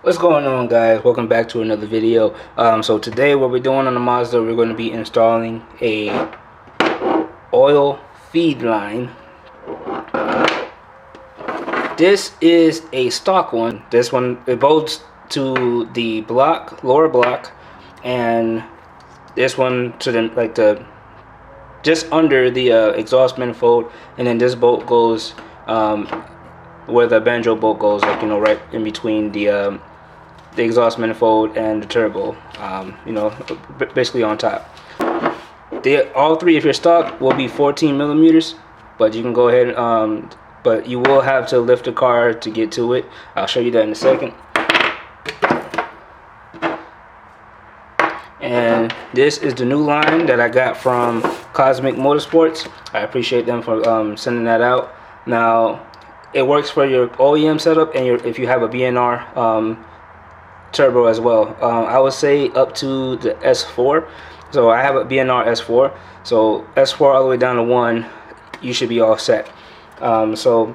What's going on, guys? Welcome back to another video. So today what we're doing on the Mazda, we're going to be installing a oil feed line. This is a stock one. This one, it bolts to the block, lower block, and this one to the just under the exhaust manifold, and then this bolt goes where the Banjo bolt goes, like, right in between the exhaust manifold and the turbo, basically on top. All three of your stock will be 14 millimeters, but you can go ahead, but you will have to lift the car to get to it. I'll show you that in a second. And this is the new line that I got from Kozmic Motorsports. I appreciate them for sending that out. Now, it works for your OEM setup and if you have a BNR turbo as well. I would say up to the S4. So I have a BNR S4. So S4 all the way down to 1, you should be all set. So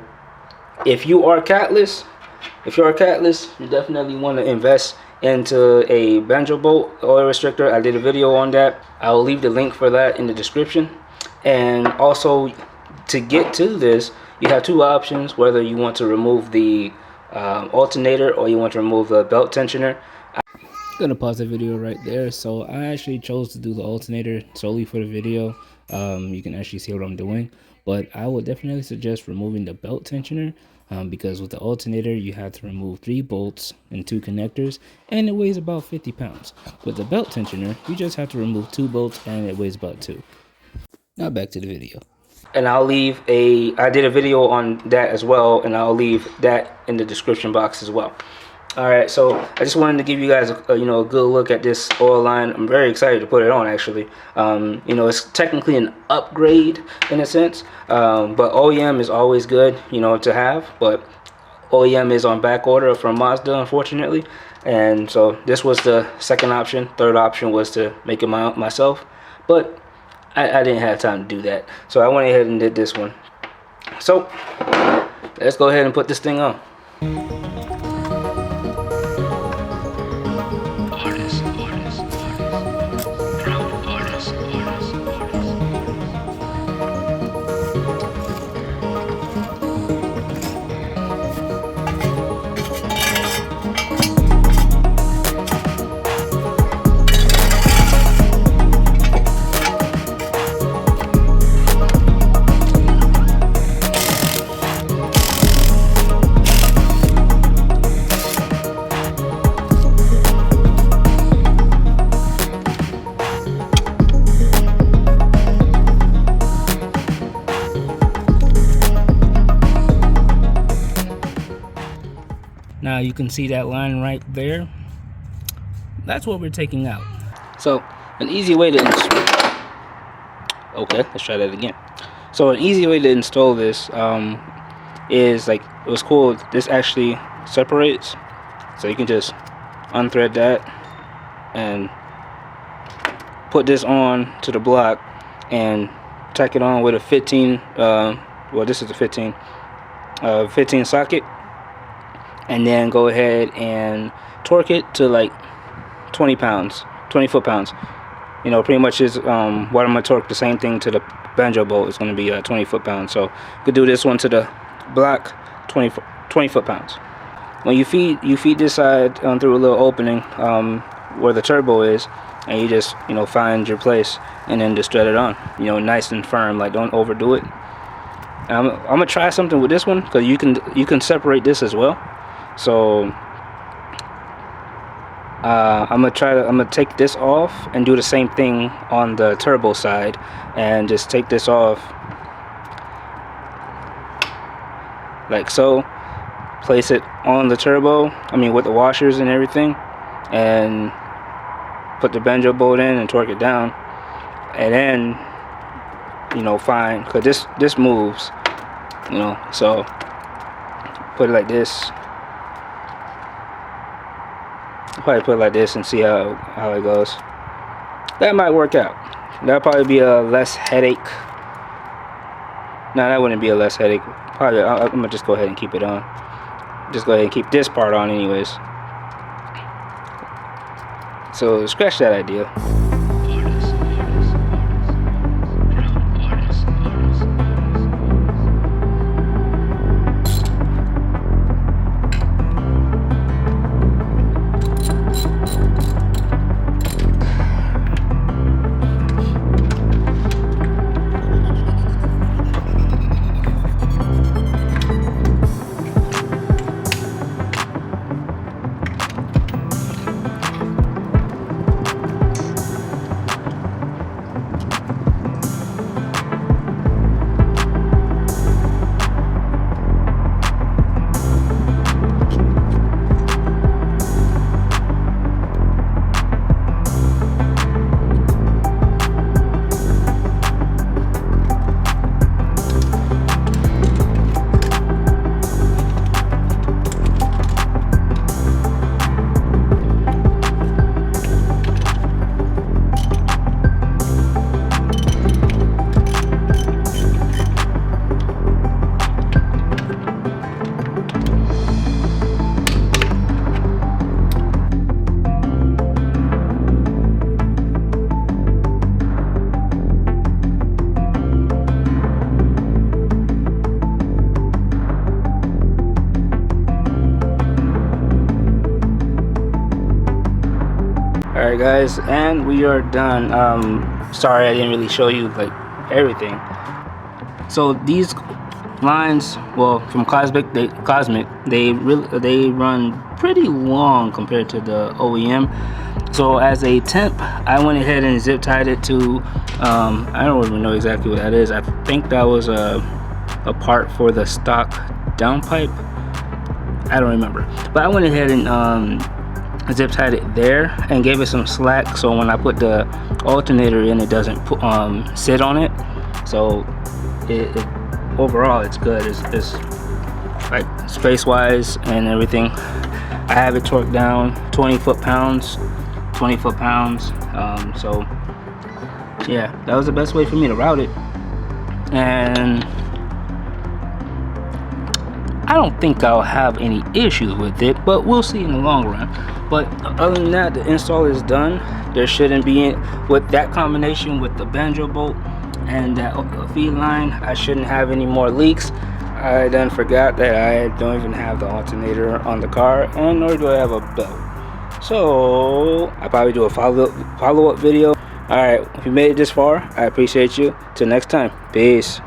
if you're a catless, you definitely want to invest into a Banjo bolt oil restrictor. I did a video on that. I will leave the link for that in the description. And also, to get to this, you have two options, whether you want to remove the alternator or you want to remove the belt tensioner. I'm gonna pause the video right there. So I actually chose to do the alternator solely for the video. You can actually see what I'm doing, but I would definitely suggest removing the belt tensioner, because with the alternator you have to remove 3 bolts and 2 connectors, and it weighs about 50 pounds. With the belt tensioner, you just have to remove 2 bolts and it weighs about 2. Now back to the video. And I did a video on that as well, and I'll leave that in the description box as well. Alright, so I just wanted to give you guys a good look at this oil line. I'm very excited to put it on, actually. It's technically an upgrade in a sense, but OEM is always good, to have, but OEM is on back order from Mazda, unfortunately. And so this was the second option. Third option was to make it myself, but I didn't have time to do that, so I went ahead and did this one. So let's go ahead and put this thing on. Now you can see that line right there. That's what we're taking out. So an easy way to let's try that again. So an easy way to install this is, like, it was cool. This actually separates, so you can just unthread that and put this on to the block and tack it on with a 15. Well, this is a 15 socket. And then go ahead and torque it to like 20 foot-pounds. Pretty much is what I'm gonna torque the same thing to the Banjo bolt. It's gonna be 20 foot-pounds. So you could do this one to the block, 20 foot-pounds. When you feed this side through a little opening where the turbo is, and you just find your place and then just thread it on. Nice and firm. Like, don't overdo it. I'm gonna try something with this one, because you can separate this as well. So I'm gonna take this off and do the same thing on the turbo side, and just take this off like so. Place it on the turbo, with the washers and everything, and put the Banjo bolt in and torque it down, and then fine, because this moves, so put it like this. Probably put it like this and see how it goes. That might work out. That'll probably be a less headache. No, that wouldn't be a less headache. Probably I'm gonna just go ahead and keep it on. Just go ahead and keep this part on anyways. So scratch that idea. Alright guys, and we are done. Sorry I didn't really show you like everything. So these lines, well, from Kozmic, they run pretty long compared to the OEM. So as a temp, I went ahead and zip tied it to I don't even know exactly what that is. I think that was a part for the stock downpipe. I don't remember, but I went ahead and zip tied it there and gave it some slack, so when I put the alternator in, it doesn't sit on it. So it overall it's good. It's like space wise and everything. I have it torqued down 20 foot-pounds. So yeah, that was the best way for me to route it, and I don't think I'll have any issues with it, but we'll see in the long run. But other than that, the install is done. There shouldn't be, with that combination with the Banjo bolt and that feed line, I shouldn't have any more leaks. I then forgot that I don't even have the alternator on the car, and nor do I have a belt. So I'll probably do a follow-up video. Alright, if you made it this far, I appreciate you. Till next time, peace.